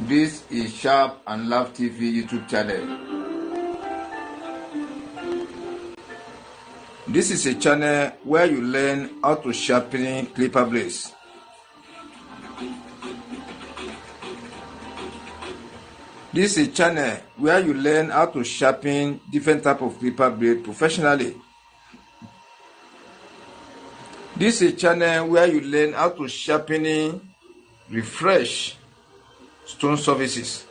This is Sharp and Love TV YouTube channel. This is a channel where you learn how to sharpen clipper blades. This is a channel where you learn how to sharpen different type of clipper blade professionally. This is a channel where you learn how to sharpen, refresh stone surfaces.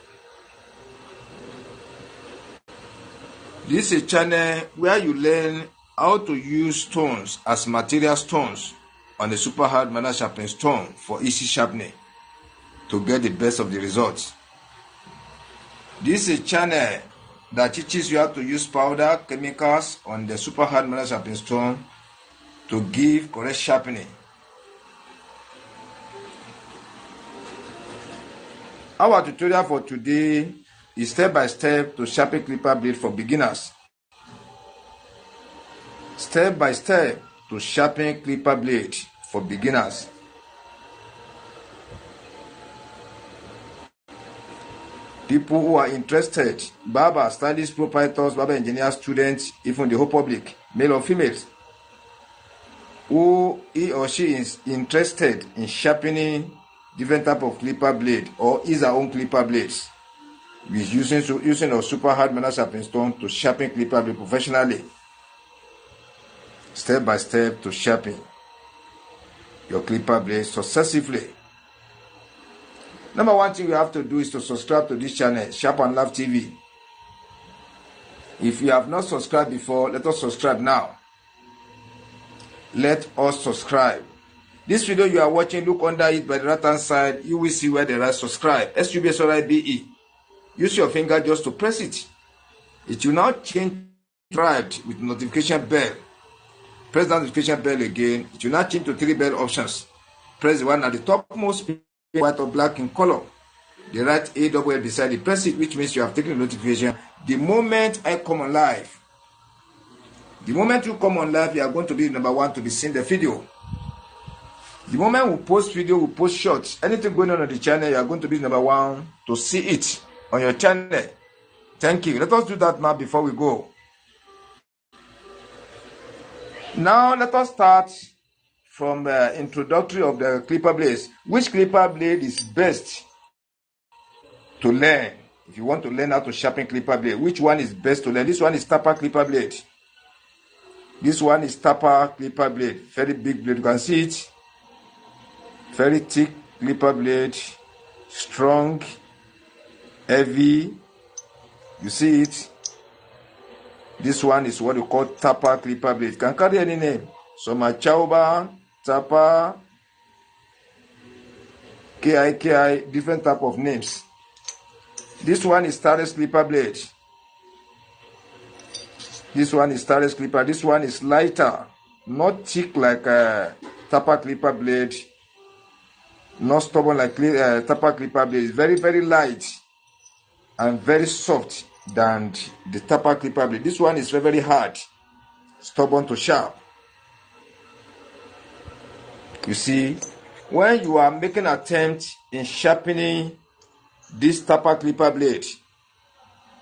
This is a channel where you learn how to use stones as material stones on a super hard manner sharpening stone for easy sharpening to get the best of the results. This is a channel that teaches you how to use powder chemicals on the super hard manner sharpening stone to give correct sharpening. Our tutorial for today is step-by-step to sharpen clipper blade for beginners. Step-by-step to sharpen clipper blade for beginners. People who are interested, barbers, stylists, proprietors, barber engineers, students, even the whole public, male or females, who he or she is interested in sharpening different type of clipper blade or is our own clipper blades. We're using a super hard manner sharpening stone to sharpen clipper blade professionally. Step by step to sharpen your clipper blade successively. Number one thing you have to do is to subscribe to this channel, Sharp and Love TV. If you have not subscribed before, let us subscribe now. Let us subscribe. This video you are watching, look under it by the right hand side. You will see where there is subscribe. STE-BY-STEP. Use your finger just to press it. It will now change subscribed with notification bell. Press that notification bell again. It will now change to 3 bell options. Press the one at the topmost, white or black in color. The right A double L beside it. Press it, which means you have taken the notification. The moment I come on live, the moment you come on live, you are going to be number one to be seeing the video. The moment we post video, we post shorts, anything going on the channel, you are going to be number one to see it on your channel. Thank you. Let us do that now before we go. Now let us start from the introductory of the clipper blades. Which clipper blade is best to learn? If you want to learn how to sharpen clipper blade, which one is best to learn? This one is tapper clipper blade. This one is tapper clipper blade. Very big blade. You can see it. Very thick clipper blade. Strong. Heavy. You see it. This one is what you call tapper clipper blade. It can carry any name. Some are chauba, tapper, KI, different type of names. This one is starless clipper blade. This one is starless clipper. This one is lighter, not thick like tapper clipper blade, not stubborn like tapper clipper blade. It's very, very light and very soft than the tapper clipper blade. This one is very, very hard, stubborn to sharp. You see, when you are making an attempt in sharpening this tapper clipper blade,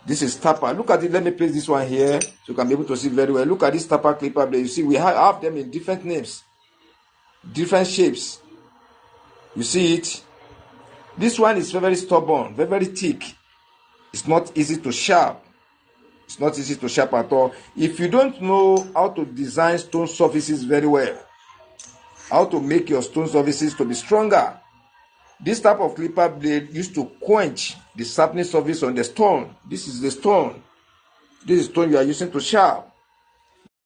this is tapper. Look at it. Let me place this one here so you can be able to see very well. Look at this tapper clipper blade. You see, we have them in different names, different shapes. You see it? This one is very, very stubborn, very, very thick. It's not easy to sharp. It's not easy to sharp at all. If you don't know how to design stone surfaces very well, how to make your stone surfaces to be stronger, this type of clipper blade used to quench the sharpening surface on the stone. This is the stone. This is the stone you are using to sharp.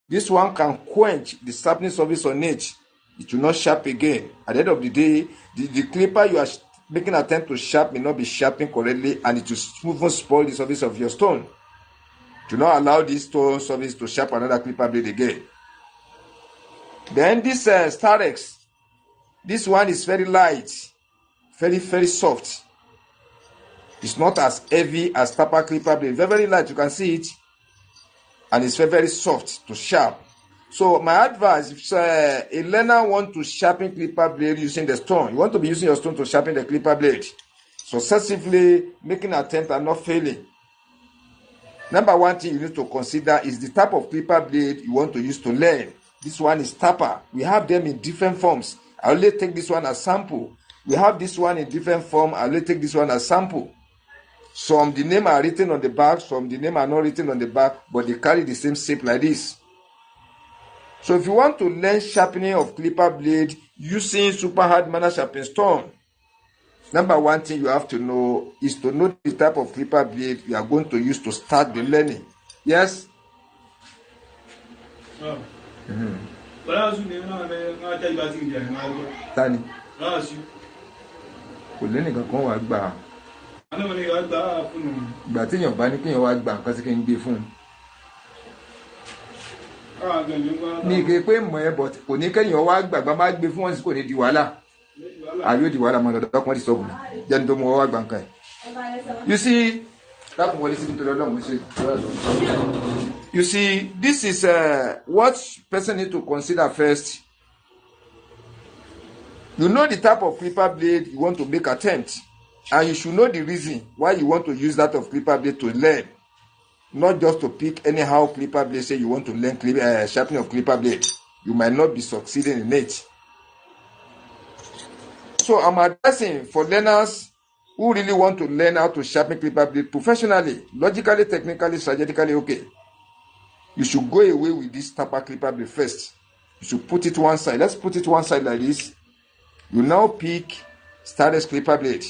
This one can quench the sharpening surface on it. It will not sharp again. At the end of the day, the clipper you are making an attempt to sharp may not be sharpened correctly, and it will even spoil the surface of your stone. Do not allow this stone surface to sharp another clipper blade again. Then this Starex, this one is very light, very, very soft. It's not as heavy as tapper clipper blade. Very, very light. You can see it, and it's very, very soft to sharp. So my advice, if a learner wants to sharpen clipper blade using the stone, you want to be using your stone to sharpen the clipper blade. successively making attempt and not failing. Number one thing you need to consider is the type of clipper blade you want to use to learn. This one is tapper. We have them in different forms. I only take this one as sample. We have this one in different form. I only take this one as sample. Some the name are written on the back, some the name are not written on the back, but they carry the same shape like this. So if you want to learn sharpening of clipper blade using super hard manner sharpening stone, number one thing you have to know is to know the type of clipper blade you are going to use to start the learning. Yes? Oh. Mm-hmm. Tani. Kò lẹ́nìkan kan wàá gbà. Ìgbà tí èèyàn bá ní kéèyàn wá gbà nǹkan tí kì í gbé fún un. Ní ike pé mọ̀ ẹ́ bọ̀ kò ní kéèyàn wá gbàgbá má gbé fún wọn sí kò ní di wàhálà. Ayé di wàhálà mọ́ lọ́dọ̀ ọkùnrin ti sọ̀gùn jẹ́ni tó mú ọ wá gbà nǹkan ẹ̀. You see, this is what person need to consider first. You know the type of clipper blade you want to make attempt, and you should know the reason why you want to use that of clipper blade to learn, not just to pick anyhow clipper blade. Say you want to learn sharpening of clipper blade, you might not be succeeding in it. So I'm addressing for learners who really want to learn how to sharpen clipper blade professionally, logically, technically, strategically. Okay, you should go away with this tapper clipper blade first. You should put it one side. Let's put it one side like this. You now pick stainless clipper blade.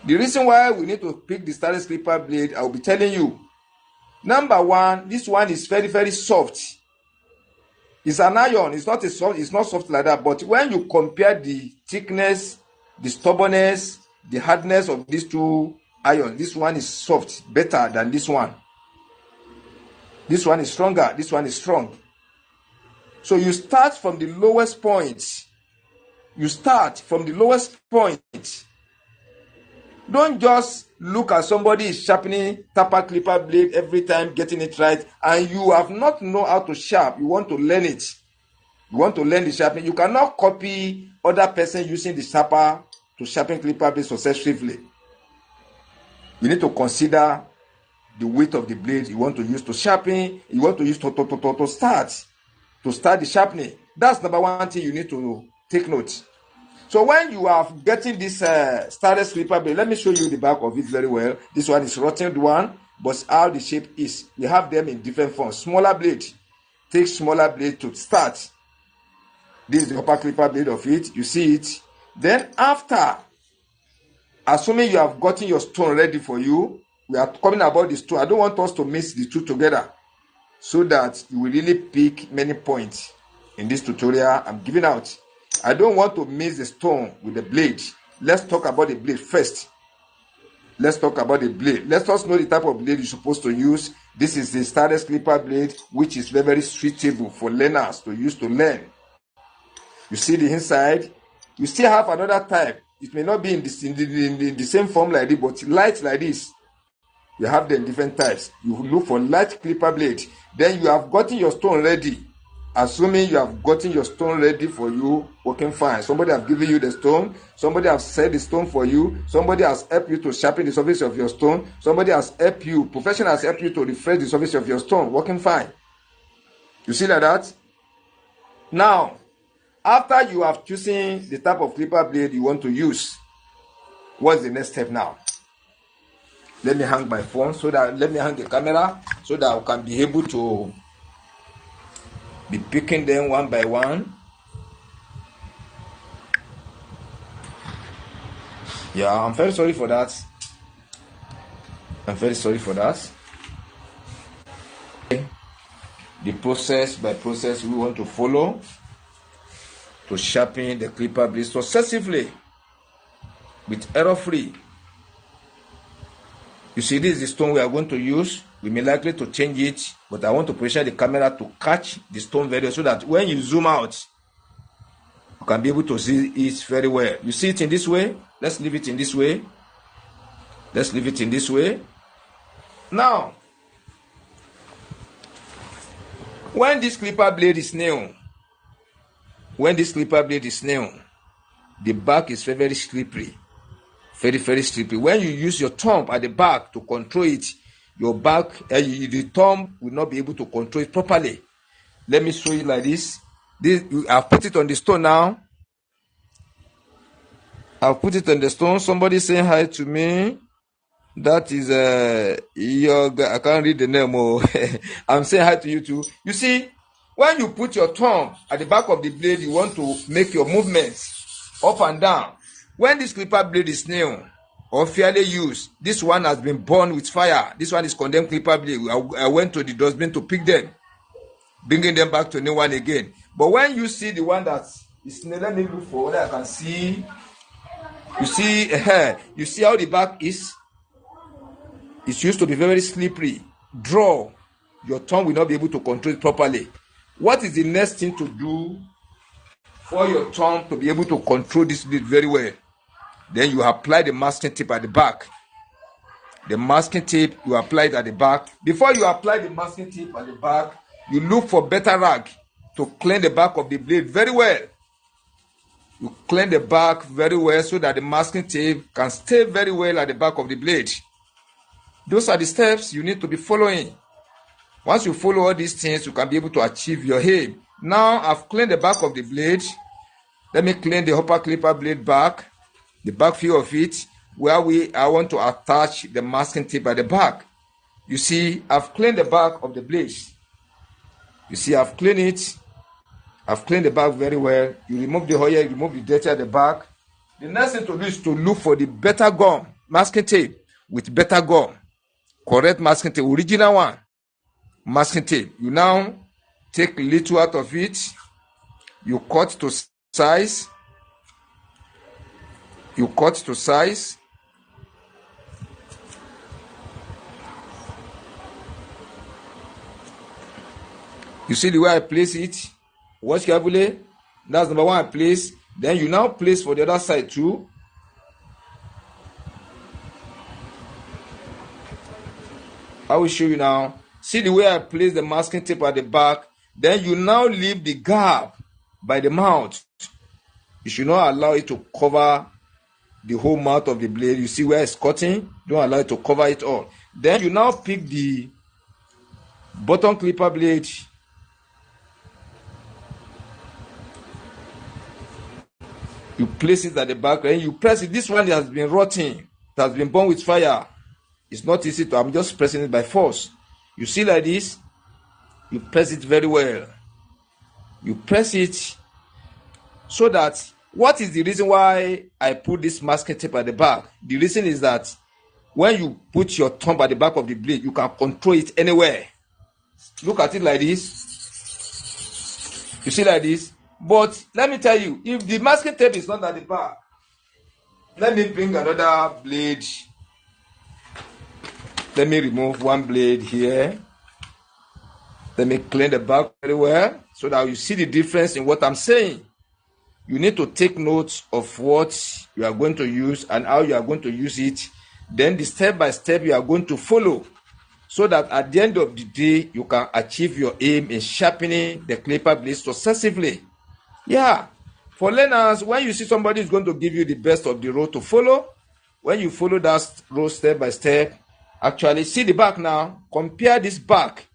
The reason why we need to pick the stainless clipper blade, I will be telling you. Number one, this one is very, very soft. It's an iron. It's not soft like that. But when you compare the thickness, the stubbornness, the hardness of these two irons, this one is soft, better than this one. This one is stronger. This one is strong. So you start from the lowest point. You start from the lowest point. Don't just look at somebody is sharpening tapper clipper blade every time, getting it right, and you have not know how to sharp. You want to learn it. You want to learn the sharpening. You cannot copy other person using the sharper to sharpen clipper blade successfully. You need to consider the weight of the blade you want to use to sharpen. You want to use to start the sharpening. That's number one thing you need to take note. So when you are getting this stainless clipper blade, let me show you the back of it very well. This one is rotted one, but how the shape is. We have them in different forms. Smaller blade. Take smaller blade to start. This is the upper clipper blade of it. You see it. Then after, assuming you have gotten your stone ready for you, we are coming about the stone. I don't want us to mix the two together so that you will really pick many points in this tutorial I'm giving out. I don't want to mix the stone with the blade. Let's talk about the blade first. Let's talk about the blade. Let us know the type of blade you're supposed to use. This is the stainless clipper blade, which is very, very suitable for learners to use to learn. You see the inside. You still have another type. It may not be in the same form like this, but light like this. You have them different types. You look for light clipper blade. Then you have gotten your stone ready. Assuming you have gotten your stone ready for you, working fine. Somebody has given you the stone. Somebody has set the stone for you. Somebody has helped you to sharpen the surface of your stone. Somebody has helped you. Professional has helped you to refresh the surface of your stone. Working fine. You see like that? Now, after you have chosen the type of clipper blade you want to use, what's the next step now? Let me hang my phone let me hang the camera so that I can be able to be picking them one by one. Yeah, I'm very sorry for that. The process by process we want to follow to sharpen the clipper blade successively with error-free. You see, this is the stone we are going to use. We may likely to change it, but I want to position the camera to catch the stone very well so that when you zoom out, you can be able to see it very well. You see it in this way? Let's leave it in this way. Now, when this clipper blade is new, the back is very, very slippery. Very, very slippery. When you use your thumb at the back to control it, your back, the thumb will not be able to control it properly. Let me show you like this. I've put it on the stone now. I've put it on the stone. Somebody saying hi to me. That is I can't read the name. Oh. I'm saying hi to you too. You see, when you put your thumb at the back of the blade, you want to make your movements up and down. When this clipper blade is new or fairly used, this one has been burned with fire. This one is condemned clipper blade. I went to the dustbin to pick them, bringing them back to new one again. But when you see the one that is new, let me look for what I can see. You see how the back is? It's used to be very slippery. Draw. Your tongue will not be able to control it properly. What is the next thing to do for your tongue to be able to control this blade very well? Then you apply the masking tape at the back. The masking tape, you apply it at the back. Before you apply the masking tape at the back, you look for better rag to clean the back of the blade very well. You clean the back very well so that the masking tape can stay very well at the back of the blade. Those are the steps you need to be following. Once you follow all these things, you can be able to achieve your aim. Now I've cleaned the back of the blade. Let me clean the upper clipper blade back, the back view of it, where I want to attach the masking tape at the back. You see, I've cleaned the back of the blade. You see, I've cleaned it. I've cleaned the back very well. You remove the oil, you remove the dirty at the back. The next thing to do is to look for the better gum, masking tape with better gum. Correct masking tape, original one. Masking tape. You now take little out of it. You cut to size. You cut to size. You see the way I place it? Watch carefully. That's number one I place. Then you now place for the other side too. I will show you now. See the way I place the masking tape at the back. Then you now leave the gap by the mouth. You should not allow it to cover the whole mouth of the blade. You see where it's cutting? Don't allow it to cover it all. Then you now pick the bottom clipper blade. You place it at the back and you press it. This one has been rotting. It has been burned with fire. It's not easy to, I'm just pressing it by force. You see like this? You press it very well. You press it so that, what is the reason why I put this masking tape at the back? The reason is that when you put your thumb at the back of the blade, you can control it anywhere. Look at it like this. You see like this? But let me tell you, if the masking tape is not at the back, let me bring another blade. Let me remove one blade here. Let me clean the back very well so that you see the difference in what I'm saying. You need to take notes of what you are going to use and how you are going to use it. Then the step by step you are going to follow so that at the end of the day, you can achieve your aim in sharpening the clipper blade successively. Yeah. For learners, when you see somebody is going to give you the best of the road to follow, when you follow that road step by step, actually see the back now. Compare this back.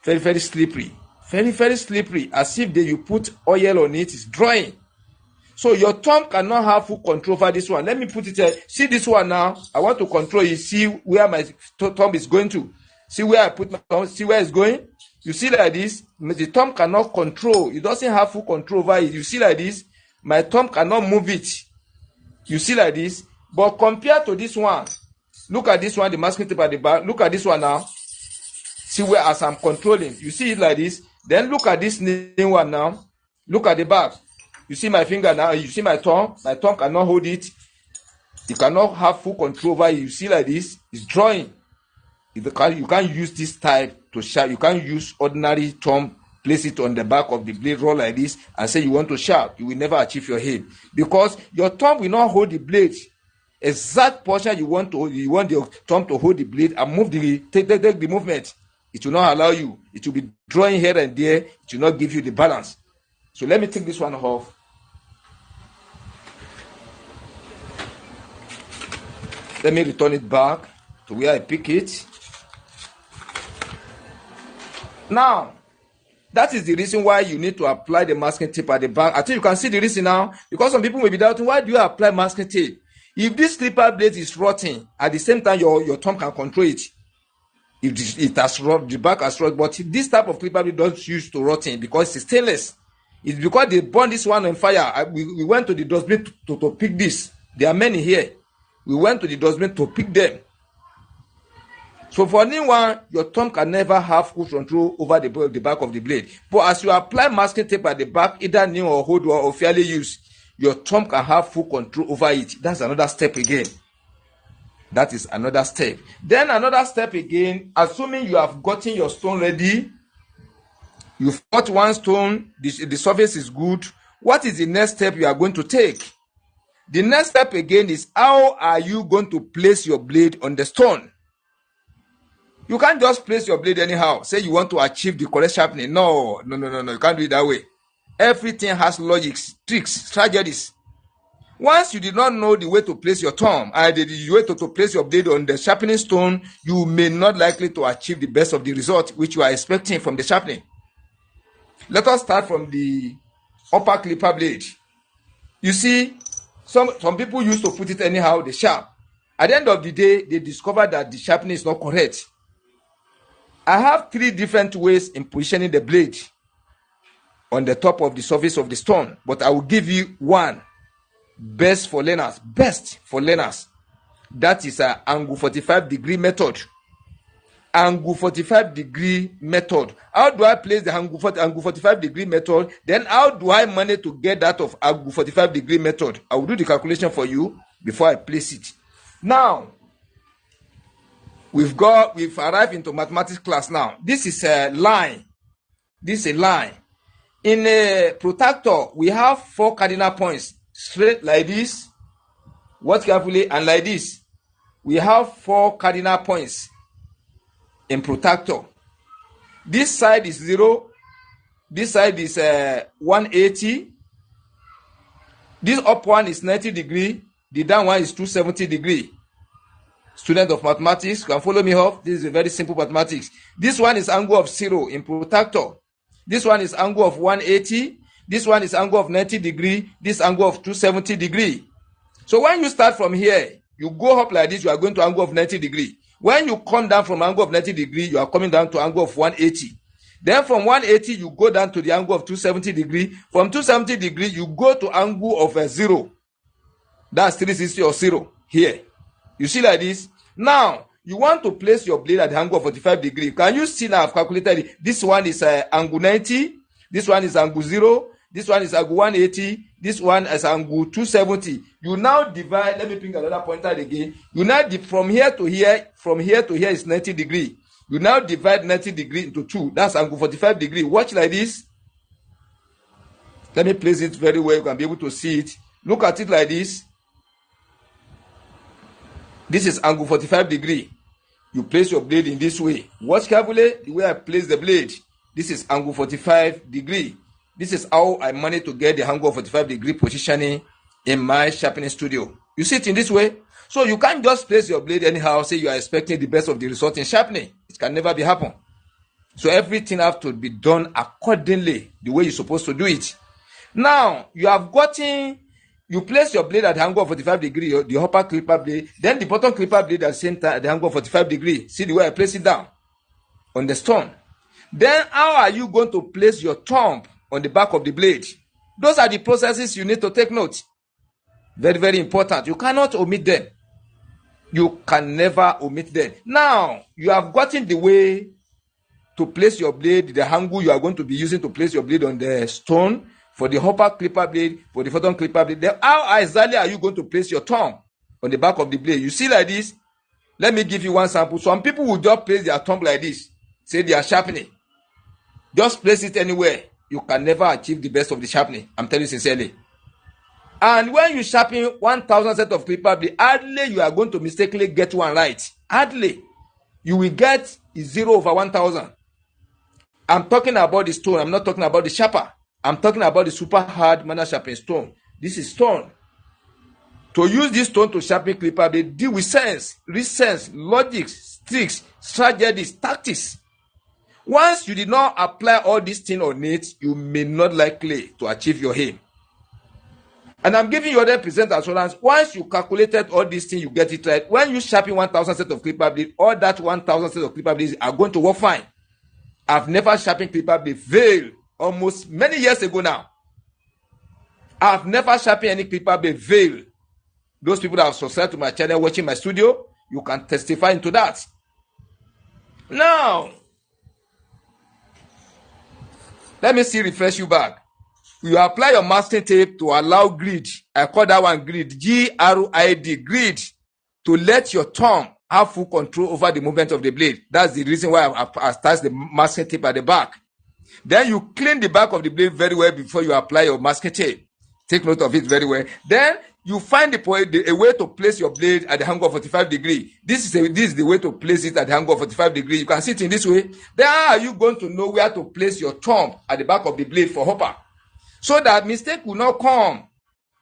Very, very slippery. Very, very slippery. As if you put oil on it, it's drying. So your thumb cannot have full control over this one. Let me put it here. See this one now. I want to control it. See where my thumb is going to. See where I put my thumb. See where it's going. You see like this. The thumb cannot control. It doesn't have full control over it. You see like this. My thumb cannot move it. You see like this. But compared to this one, look at this one, the masking tape at the back. Look at this one now. See where as I'm controlling. You see it like this. Then look at this new one now. Look at the back. You see my finger now. You see my tongue. My tongue cannot hold it. You cannot have full control over it. You see like this. It's drawing. You can't use this type to sharp. You can't use ordinary thumb. Place it on the back of the blade, roll like this, and say you want to sharp. You will never achieve your aim because your thumb will not hold the blade. Exact portion you want your thumb to hold the blade and move take the movement. It will not allow you. It will be drawing here and there. It will not give you the balance. So let me take this one off. Let me return it back to where I pick it. Now, that is the reason why you need to apply the masking tape at the back. I think you can see the reason now, because some people may be doubting, why do you apply masking tape? If this clipper blade is rotting, at the same time your thumb can control it. If it has rot, the back has rot, but this type of clipper blade don't use to rotting because it's stainless. It's because they burn this one on fire. We went to the dustbin to pick this. There are many here. We went to the dustbin to pick them. So for anyone, your thumb can never have full control over the back of the blade. But as you apply masking tape at the back, either new or old or fairly used, your thumb can have full control over it. That's another step again. That is another step. Then another step again, assuming you have gotten your stone ready, you've got one stone, the surface is good. What is the next step you are going to take? The next step again is, how are you going to place your blade on the stone? You can't just place your blade anyhow. Say you want to achieve the correct sharpening. No. You can't do it that way. Everything has logics, tricks, strategies. Once you did not know the way to place your thumb and the way to place your blade on the sharpening stone, you may not likely to achieve the best of the result which you are expecting from the sharpening. Let us start from the upper clipper blade. You see, some people used to put it anyhow, they sharp. At the end of the day, they discovered that the sharpening is not correct. I have 3 different ways in positioning the blade on the top of the surface of the stone, but I will give you one best for learners. That is an angle 45 degree method. Angle 45 degree method. How do I place the angle 45 degree method? Then how do I manage to get that of angle 45 degree method? I will do the calculation for you before I place it. Now, we've arrived into mathematics class now. This is a line. In a protractor, we have 4 cardinal points. Straight like this. Watch carefully, and like this. We have 4 cardinal points in protractor. This side is 0. This side is 180. This up one is 90 degree. The down one is 270 degree. Student of mathematics, you can follow me up. This is a very simple mathematics. This one is angle of 0 in protractor. This one is angle of 180. This one is angle of 90 degree. This angle of 270 degree. So when you start from here, you go up like this, you are going to angle of 90 degree. When you come down from angle of 90 degree, you are coming down to angle of 180. Then from 180, you go down to the angle of 270 degree. From 270 degree, you go to angle of 0. That's 360 or 0 here. You see like this? Now, you want to place your blade at the angle of 45 degree. Can you see now? I've calculated it. This one is angle 90. This one is angle 0. This one is angle 180. This one is angle 270. You now divide. Let me pick another pointer again. You now from here to here is 90 degree. You now divide 90 degree into 2. That's angle 45 degree. Watch like this. Let me place it very well. You can be able to see it. Look at it like this. This is angle 45 degree. You place your blade in this way. Watch carefully the way I place the blade. This is angle 45 degree. This is how I managed to get the angle 45 degree positioning in my sharpening studio. You see it in this way. So you can't just place your blade anyhow, say you are expecting the best of the result in sharpening. It can never be happen. So everything has to be done accordingly, the way you're supposed to do it. Now, you place your blade at the angle of 45 degree, the upper clipper blade, then the bottom clipper blade at the same time at the angle of 45 degree. See the way I place it down on the stone. Then how are you going to place your thumb on the back of the blade? Those are the processes you need to take note. Very, very important. You cannot omit them. You can never omit them. Now, you have gotten the way to place your blade, the angle you are going to be using to place your blade on the stone, for the upper clipper blade, for the bottom clipper blade. Then how exactly are you going to place your thumb on the back of the blade? You see like this? Let me give you one sample. Some people will just place their thumb like this. Say they are sharpening. Just place it anywhere. You can never achieve the best of the sharpening. I'm telling you sincerely. And when you sharpen 1,000 set of clipper blade, hardly you are going to mistakenly get one right. Hardly. You will get 0 over 1,000. I'm talking about the stone. I'm not talking about the sharper. I'm talking about the super hard manual sharpening stone. This is stone. To use this stone to sharpen clipper blade, deal with sense, reason, logic, tricks, strategies, tactics. Once you did not apply all these things on it, you may not likely to achieve your aim. And I'm giving you 100% assurance. Once you calculated all these things, you get it right. When you sharpen 1,000 sets of clipper blade, all that 1,000 sets of clipper blades are going to work fine. I've never sharpened clipper blade fail almost many years ago now. I've never sharpened any clipper blade fail. Those people that have subscribed to my channel, watching my studio, you can testify into that. Now, let me see, refresh you back. You apply your masking tape to allow grid. I call that one grid, G-R-I-D, grid, to let your thumb have full control over the movement of the blade. That's the reason why I attach the masking tape at the back. Then you clean the back of the blade very well before you apply your masking tape. Take note of it very well. Then you find a way to place your blade at the angle of 45 degrees. This is the way to place it at the angle of 45 degrees. You can see it in this way. Then how are you going to know where to place your thumb at the back of the blade for hopper? So that mistake will not come.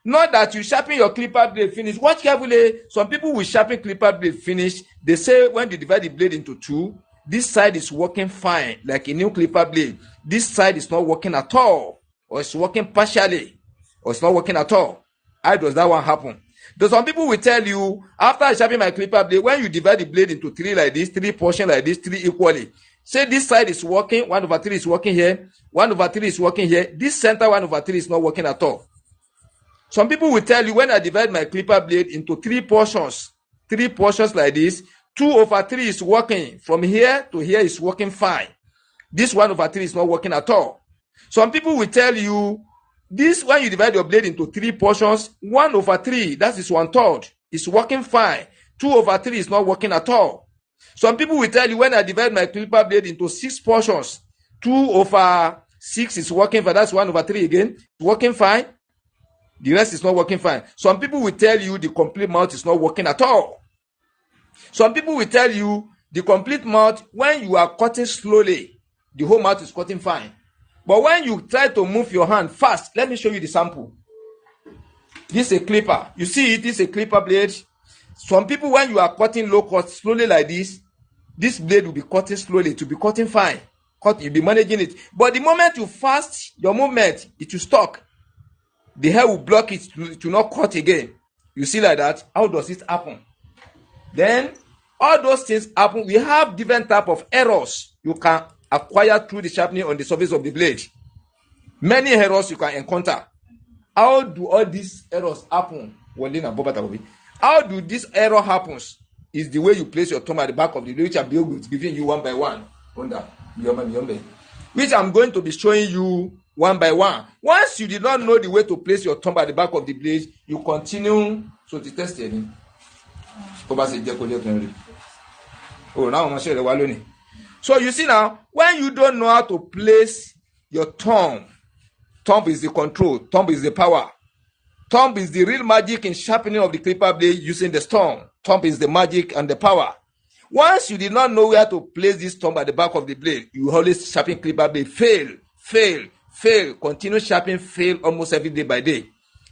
Not that you sharpen your clipper blade finish. Watch carefully. Some people will sharpen clipper blade finish. They say when they divide the blade into two, this side is working fine, like a new clipper blade. This side is not working at all, or it's working partially, or it's not working at all. How does that one happen? Though some people will tell you, after I sharpen my clipper blade, when you divide the blade into three like this, three portions like this, three equally, say this side is working, 1/3 is working here, 1/3 is working here, this center 1/3 is not working at all. Some people will tell you, when I divide my clipper blade into three portions like this, 2/3 is working. From here to here is working fine. This 1/3 is not working at all. Some people will tell you, this, when you divide your blade into three portions, 1/3, that is 1/3, is working fine. 2/3 is not working at all. Some people will tell you, when I divide my clipper blade into 6 portions, 2/6 is working fine. That's 1/3 again, working fine. The rest is not working fine. Some people will tell you the complete mouth is not working at all. Some people will tell you the complete mouth, when you are cutting slowly, the whole mouth is cutting fine. But when you try to move your hand fast, let me show you the sample. This is a clipper. You see it, this is a clipper blade. Some people, when you are cutting low cut slowly like this blade will be cutting slowly, to be cutting fine. You'll be managing it. But the moment you fast your movement, it will stop. The hair will block it to not cut again. You see like that? How does it happen? Then, all those things happen. We have different type of errors you can acquire through the sharpening on the surface of the blade. Many errors you can encounter. How do all these errors happen? How do this error happens? Is the way you place your thumb at the back of the blade, which I'll be giving you one by one. Which I'm going to be showing you one by one. Once you did not know the way to place your thumb at the back of the blade, you continue. So to test it. Oh, now I'm going to show you. So you see now, when you don't know how to place your thumb is the control, thumb is the power. Thumb is the real magic in sharpening of the clipper blade using the stone. Thumb is the magic and the power. Once you did not know where to place this thumb at the back of the blade, you always sharpen clipper blade, fail, continue sharpening, fail almost every day by day.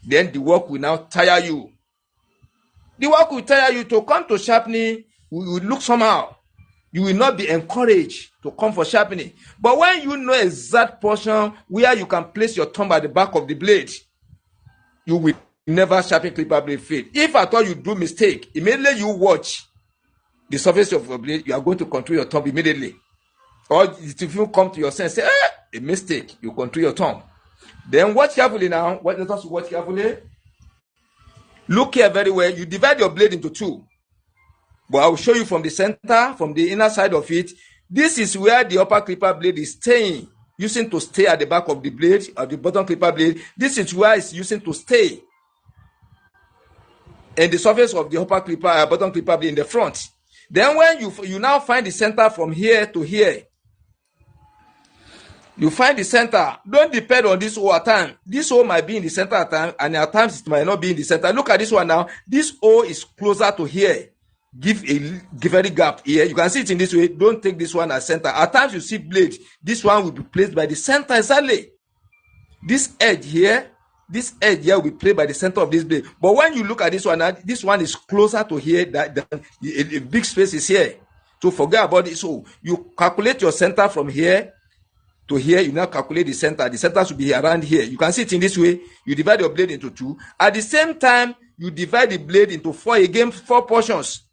Then the work will now tire you. The work will tire you. To come to sharpening, you will look somehow. You will not be encouraged to come for sharpening. But when you know exact portion where you can place your thumb at the back of the blade, you will never sharpen clipper blade fail. If at all you do mistake, immediately you watch the surface of your blade, you are going to control your thumb immediately. Or if you come to your sense, say, a mistake, you control your thumb. Then watch carefully now. Let us watch carefully. Look here very well. You divide your blade into two. But I will show you from the center, from the inner side of it. This is where the upper clipper blade is staying, using to stay at the back of the blade, of the bottom clipper blade. This is where it's using to stay. And the surface of the upper clipper, bottom clipper blade in the front. Then when you now find the center from here to here, you find the center. Don't depend on this O at time. This O might be in the center at time, and at times it might not be in the center. Look at this one now. This O is closer to here. Give a very gap here. You can see it in this way. Don't take this one as center. At times you see blade. This one will be placed by the center exactly. This edge here this edge here will be placed by the center of this blade. But when you look at this one is closer to here. A big space is here. So forget about it. So you calculate your center from here to here. You now calculate the center. The center should be around here. You can see it in this way. You divide your blade into 2. At the same time, you divide the blade into 4 again, 4 portions.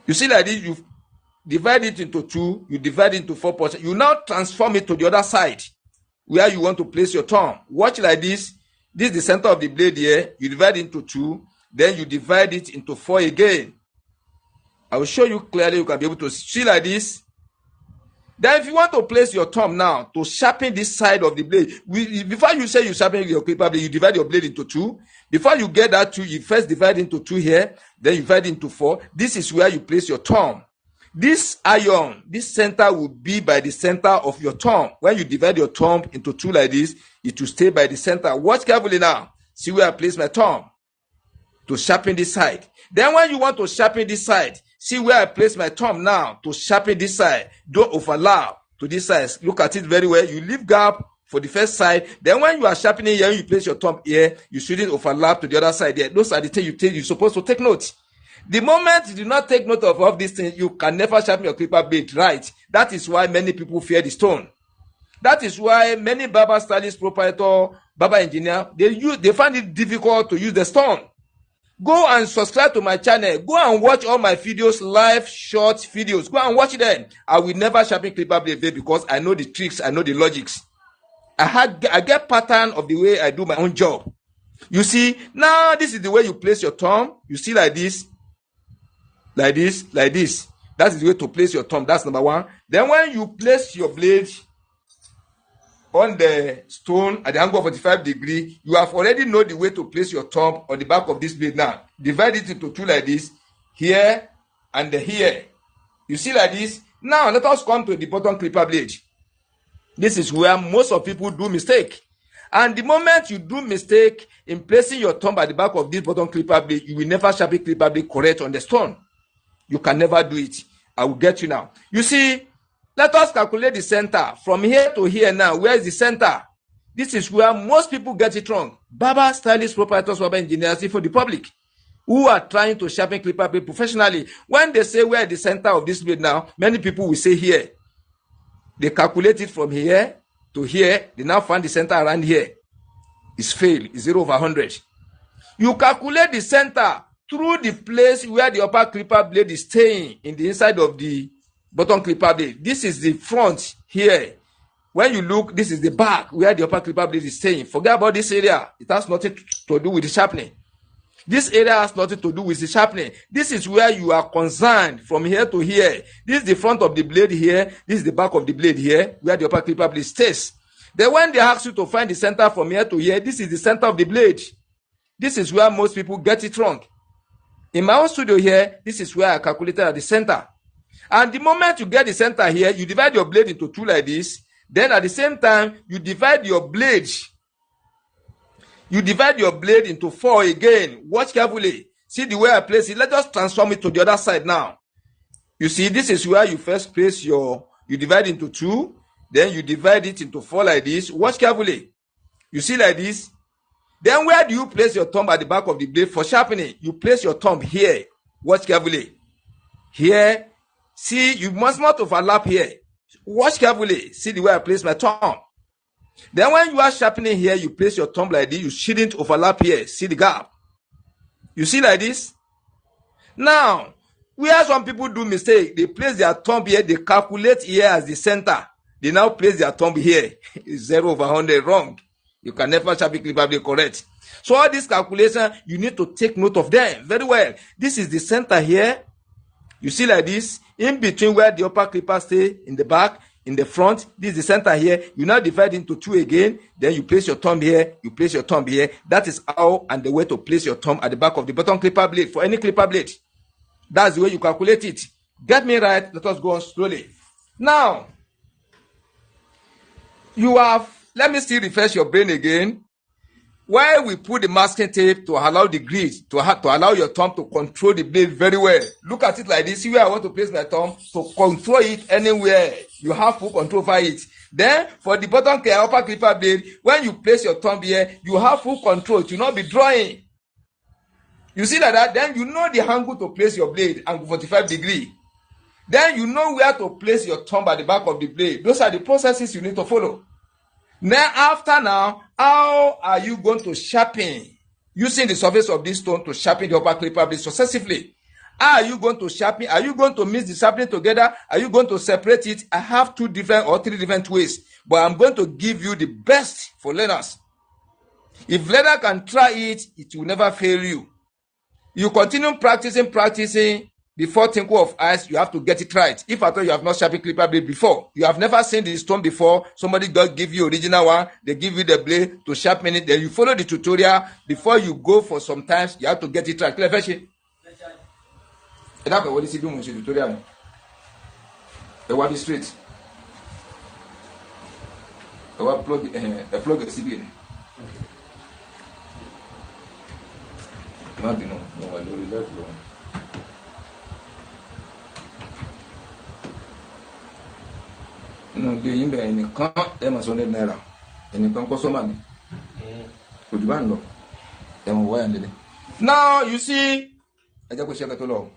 You see like this, you divide it into 2, you divide it into 4 portions. You now transform it to the other side where you want to place your thumb. Watch like this. This is the center of the blade here. You divide it into 2, then you divide it into 4 again. I will show you clearly. You can be able to see like this. Then if you want to place your thumb now to sharpen this side of the blade, before you say you sharpen your clipper blade, you divide your blade into 2. Before you get that 2, you first divide into 2 here, then you divide into 4. This is where you place your thumb. This iron, this center will be by the center of your thumb. When you divide your thumb into 2 like this, it will stay by the center. Watch carefully now. See where I place my thumb to sharpen this side. Then when you want to sharpen this side, see where I place my thumb now to sharpen this side. Don't overlap to this side. Look at it very well. You leave gap for the first side. Then when you are sharpening here, you place your thumb here. You shouldn't overlap to the other side there. Those are the things you're supposed to take note. The moment you do not take note of all these things, you can never sharpen your clipper blade right. That is why many people fear the stone. That is why many barber stylists, proprietor, barber engineer, they find it difficult to use the stone. Go and subscribe to my channel. Go and watch all my videos, live short videos. Go and watch them. I will never sharpen clipper blade because I know the tricks, I know the logics. I get pattern of the way I do my own job. You see, now this is the way you place your thumb. You see like this, like this, like this. That is the way to place your thumb. That's number 1. Then when you place your blade on the stone at the angle of 45 degrees, you have already know the way to place your thumb on the back of this blade now. Divide it into 2 like this, here and here. You see like this? Now let us come to the bottom clipper blade. This is where most of people do mistake. And the moment you do mistake in placing your thumb at the back of this bottom clipper blade, you will never sharpen clipper blade correct on the stone. You can never do it. I will get you now. You see, let us calculate the center. From here to here now, where is the center? This is where most people get it wrong. Barber, stylists, proprietors, barber engineers, for the public who are trying to sharpen clipper blade professionally. When they say where is the center of this blade now, many people will say here. They calculate it from here to here. They now find the center around here. It's failed. It's 0/100. You calculate the center through the place where the upper clipper blade is staying in the inside of the bottom clipper blade. This is the front here. When you look, this is the back where the upper clipper blade is staying. Forget about this area. It has nothing to do with the sharpening. This area has nothing to do with the sharpening. This is where you are concerned from here to here. This is the front of the blade here. This is the back of the blade here where the upper clipper blade stays. Then when they ask you to find the center from here to here, this is the center of the blade. This is where most people get it wrong. In my own studio here, this is where I calculated at the center. And the moment you get the center here, you divide your blade into 2 like this. Then at the same time, you divide your blade. You divide your blade into 4 again. Watch carefully. See the way I place it. Let us transform it to the other side now. You see, this is where you first place you divide into 2. Then you divide it into 4 like this. Watch carefully. You see like this. Then where do you place your thumb at the back of the blade for sharpening? You place your thumb here. Watch carefully. Here. See, you must not overlap here. Watch carefully. See the way I place my thumb. Then when you are sharpening here, you place your thumb like this. You shouldn't overlap here. See the gap. You see like this? Now, where some people do mistake, they place their thumb here. They calculate here as the center. They now place their thumb here. It's 0/100 wrong. You can never sharpen clipper blade correct. So all these calculations, you need to take note of them very well. This is the center here. You see like this. In between where the upper clipper stay, in the back, in the front, this is the center here. You now divide into 2 again. Then you place your thumb here. You place your thumb here. That is how and the way to place your thumb at the back of the bottom clipper blade for any clipper blade. That's the way you calculate it. Get me right? Let us go on slowly. Now, you have, let me still refresh your brain again. why we put the masking tape to allow the grid, to allow your thumb to control the blade very well. Look at it like this. See where I want to place my thumb to control it anywhere. You have full control over it. Then for the bottom care upper clipper blade, when you place your thumb here, you have full control to not be drawing. You see that? Then you know the angle to place your blade and 45 degrees. Then you know where to place your thumb at the back of the blade. Those are the processes you need to follow. Now, how are you going to sharpen using the surface of this stone to sharpen the upper clipper blade successively? How are you going to sharpen? Are you going to mix the sharpening together? Are you going to separate it? I have 2 different or 3 different ways, but I'm going to give you the best for learners. If learner can try it, it will never fail you. You continue practicing. Before twinkle of eyes, you have to get it right. If at all you have not sharpened clipper blade before, you have never seen the stone before, somebody just give you original one, they give you the blade to sharpen it, then you follow the tutorial. Before you go for some times, you have to get it right. Clear, fetch that's what is doing with the tutorial. It will be straight. It will plug the CB. Not no, I don't let go. No, the imbe ẹnìkan ẹmọ sọ naira ẹnìkan kọ sọmọ mi ojú bá ń lọ ẹmọ wáyà nílẹ. Now you see, ẹ jẹ́ kó ṣe kẹtọ lọ.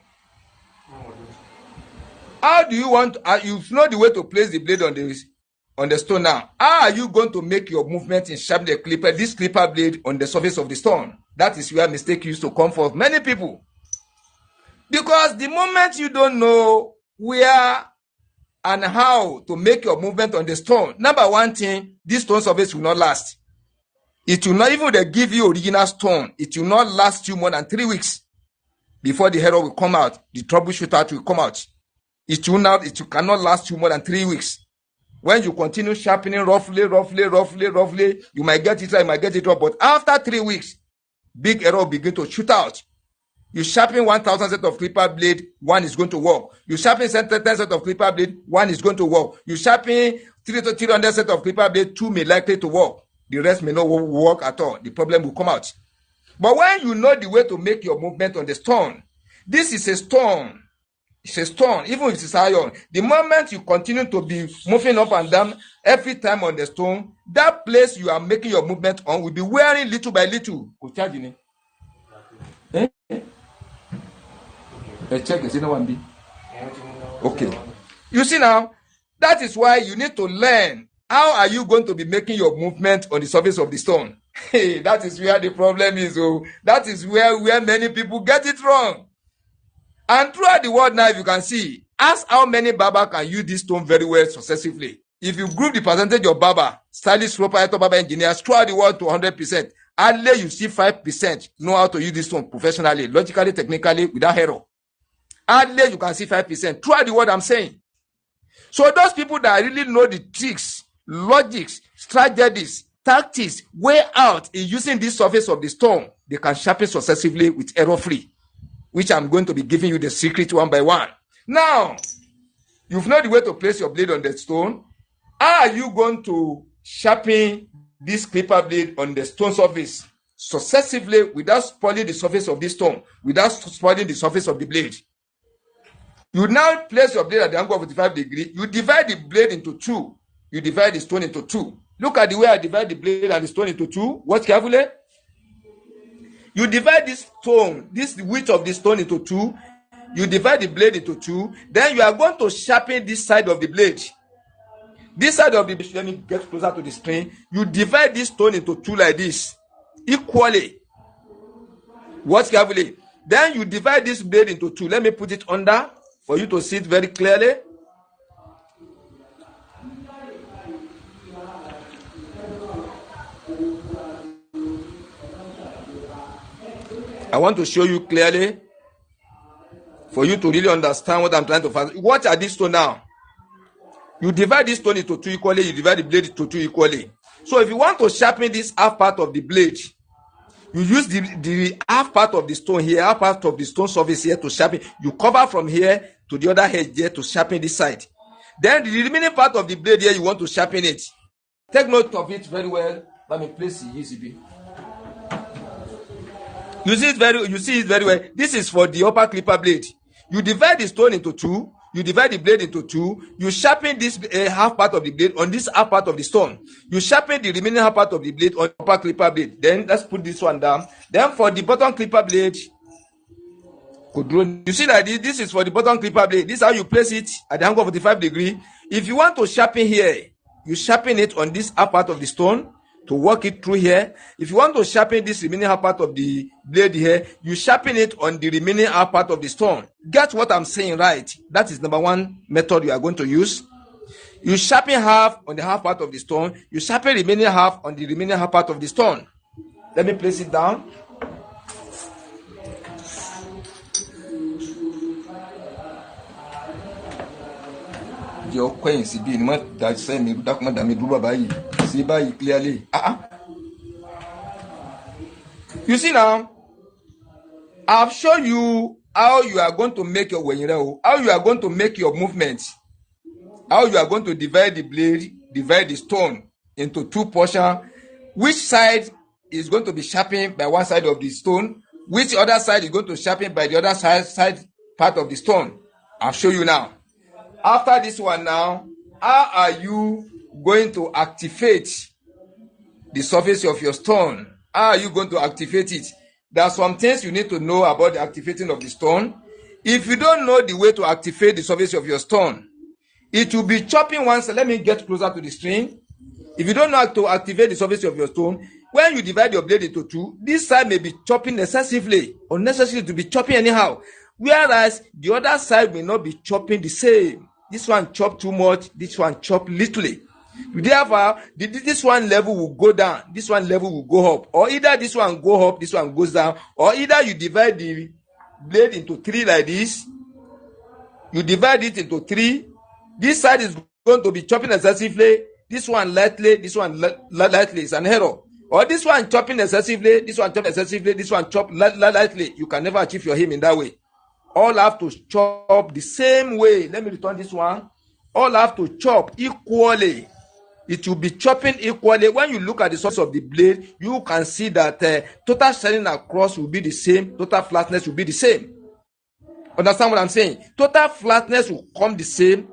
How do you want? You know the way to place the blade on the stone now. How are you going to make your movement in sharpening this clipper blade on the surface of the stone? That is where mistake used to come for many people. Because the moment you don't know where and how to make your movement on the stone, number one thing, this stone surface will not last. It will not, even if they give you original stone, it will not last you more than 3 weeks before the error will come out, the troubleshooter will come out. It cannot last you more than 3 weeks. When you continue sharpening roughly, you might get it right, you might get it wrong, but after 3 weeks, big error will begin to shoot out. You sharpen 1,000 set of clipper blade, 1 is going to work. You sharpen 10 set of clipper blade, 1 is going to work. You sharpen 300 set of clipper blade, 2 may likely to work. The rest may not work at all. The problem will come out. But when you know the way to make your movement on the stone, this is a stone. It's a stone, even if it's iron. The moment you continue to be moving up and down every time on the stone, that place you are making your movement on will be wearing little by little. Check, is it no one be? Okay. You see now, that is why you need to learn. How are you going to be making your movement on the surface of the stone? Hey, that is where the problem is. Oh, that is where many people get it wrong. And throughout the world now, if you can see, ask how many barber can use this stone very well successively. If you group the percentage of barber, stylists, proprietor, barber engineers throughout the world to 100%, hardly you see 5% know how to use this stone professionally, logically, technically, without error. Hardly you can see 5%. Throughout the world, I'm saying. So those people that really know the tricks, logics, strategies, tactics, way out in using this surface of the stone, they can sharpen successively with error-free, which I'm going to be giving you the secret one by one. Now, you've known the way to place your blade on the stone. How are you going to sharpen this clipper blade on the stone surface successively without spoiling the surface of this stone, without spoiling the surface of the blade? You now place your blade at the angle of 45 degrees. You divide the blade into 2. You divide the stone into 2. Look at the way I divide the blade and the stone into 2. Watch carefully. You divide this stone, this width of the stone into 2. You divide the blade into 2. Then you are going to sharpen this side of the blade. This side of the blade, let me get closer to the screen. You divide this stone into 2 like this, equally. Watch carefully. Then you divide this blade into 2. Let me put it under for you to see it very clearly. I want to show you clearly for you to really understand what I'm trying to find. What are these stones now? You divide this stone into 2 equally, you divide the blade into 2 equally. So if you want to sharpen this half part of the blade, you use the half part of the stone here, half part of the stone surface here to sharpen. You cover from here to the other edge here to sharpen this side. Then the remaining part of the blade here, you want to sharpen it. Take note of it very well. Let me place it easy. You see it very well. This is for the upper clipper blade. You divide the stone into two. You divide the blade into two. You sharpen this half part of the blade on this half part of the stone. You sharpen the remaining half part of the blade on the upper clipper blade. Then let's put this one down. Then for the bottom clipper blade, you see that this is for the bottom clipper blade. This is how you place it at the angle of 45 degrees. If you want to sharpen here, you sharpen it on this half part of the stone to work it through here. If you want to sharpen this remaining half part of the blade here, you sharpen it on the remaining half part of the stone. Get what I'm saying, right? That is number one method you are going to use. You sharpen half on the half part of the stone. You sharpen remaining half on the remaining half part of the stone. Let me place it down. Your coin see be that same me document that me do by see by clearly. You see now, I've shown you how you are going to make your how you are going to make your movement, how you are going to divide the blade, divide the stone into two portions. Which side is going to be sharpened by one side of the stone? Which other side is going to sharpen by the other side part of the stone? I'll show you now. After this one now, how are you going to activate the surface of your stone? How are you going to activate it? There are some things you need to know about the activating of the stone. If you don't know the way to activate the surface of your stone, it will be chopping once. Let me get closer to the string. If you don't know how to activate the surface of your stone, when you divide your blade into two, this side may be chopping excessively, unnecessarily to be chopping anyhow. Whereas the other side may not be chopping the same. This one chop too much, this one chop little. Therefore, this one level will go down, this one level will go up. Or either this one go up, this one goes down. Or either you divide the blade into three like this. You divide it into three. This side is going to be chopping excessively. This one lightly, this one lightly. It's an error. Or this one chopping excessively, this one chop excessively, this one chop lightly. You can never achieve your aim in that way. All have to chop the same way. Let me return this one. All have to chop equally. It will be chopping equally. When you look at the source of the blade, you can see that total shining across will be the same. Total flatness will be the same. Understand what I'm saying? Total flatness will come the same.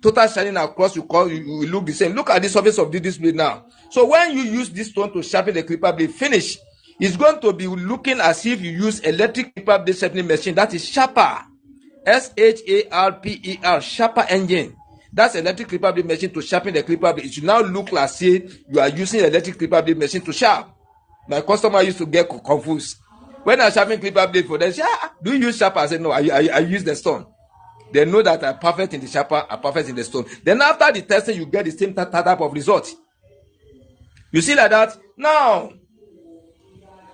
Total shining across will look the same. Look at the surface of this blade now. So when you use this stone to sharpen the clipper blade, finish. It's going to be looking as if you use electric clipper blade sharpening machine. That is Sharper. Sharper, Sharper engine. That's electric clipper blade machine to sharpen the clipper blade. It should now look like say you are using electric clipper blade machine to sharp. My customer used to get confused. When I sharpen clipper blade for them, say, do you use Sharper? I said, no, I use the stone. They know that I'm perfect in the Sharper, I'm perfect in the stone. Then after the testing, you get the same type of result. You see like that? Now,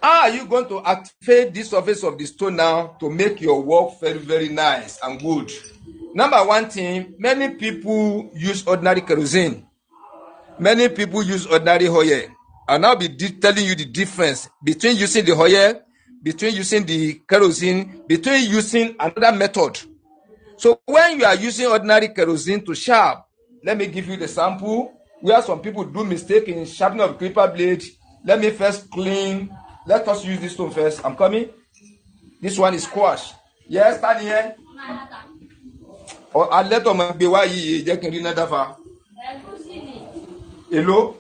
how are you going to activate the surface of the stone now to make your work very, very nice and good? Number one thing, many people use ordinary kerosene. Many people use ordinary oil. I'll now be telling you the difference between using the oil, between using the kerosene, between using another method. So when you are using ordinary kerosene to sharp, let me give you the sample where some people do mistake in sharpening of clipper blade. Let me first clean. Let us use this stone first. I'm coming. This one is squash. Yes, stand here. Or I let them be why you can read another far. Hello?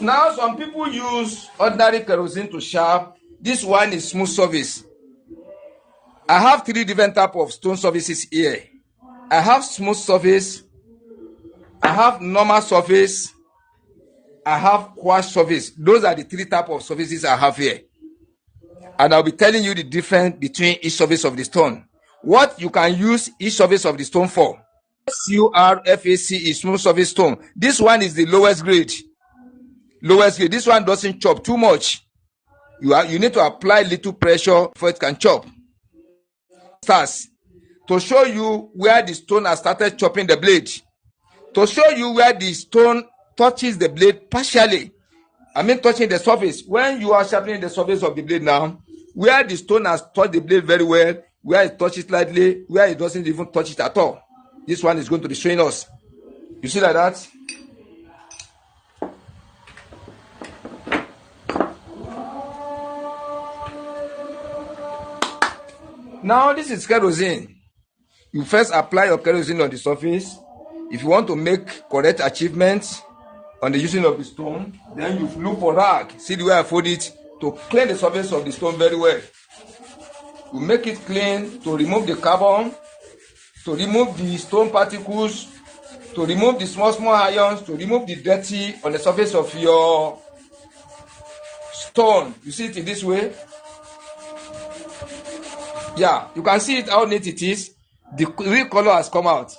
Now some people use ordinary kerosene to sharp. This one is smooth surface. I have three different types of stone surfaces here. I have smooth surface, I have normal surface, I have quartz surface. Those are the three types of surfaces I have here. And I'll be telling you the difference between each surface of the stone. What you can use each surface of the stone for. SURFAC is smooth surface stone. This one is the lowest grade. Lowest grade. This one doesn't chop too much. You need to apply little pressure before it can chop. Starts to show you where the stone has started chopping the blade. To show you where the stone touches the blade partially. Touching the surface. When you are sharpening the surface of the blade now, where the stone has touched the blade very well, where it touches slightly, where it doesn't even touch it at all. This one is going to be showing us. You see like that? Now this is kerosene. You first apply your kerosene on the surface. If you want to make correct achievements on the using of the stone, then you look for rag. See the way I fold it to clean the surface of the stone very well. You make it clean to remove the carbon, to remove the stone particles, to remove the small ions, to remove the dirty on the surface of your stone. You see it in this way? Yeah, you can see it how neat it is. The real color has come out.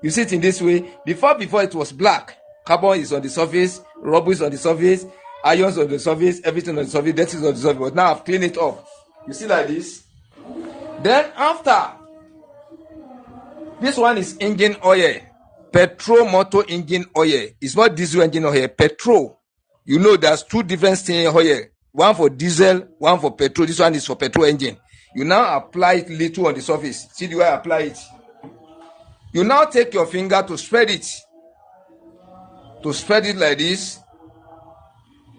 You see it in this way. Before it was black. Carbon is on the surface, rubber is on the surface, ions on the surface, everything on the surface, dirty is on the surface. But now I've cleaned it up. You see like this. Then after, this one is engine oil. Petrol motor engine oil. It's not diesel engine oil, petrol. You know there's two different things oil. One for diesel, one for petrol. This one is for petrol engine. You now apply it little on the surface. See the way I apply it. You now take your finger to spread it. To spread it like this.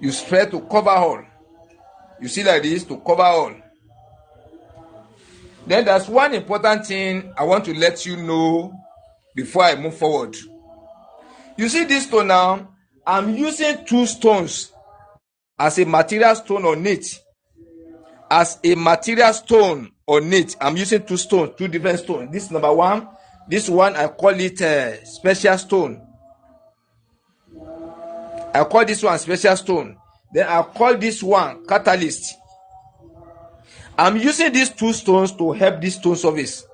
You spread to cover all. You see like this, to cover all. Then there's one important thing I want to let you know before I move forward. You see this stone now, I'm using two stones as a material stone on it. As a material stone on it, I'm using two stones, two different stones. This number one, this one I call it special stone. I call this one special stone. Then I call this one catalyst. I'm using these two stones to help this stone surface,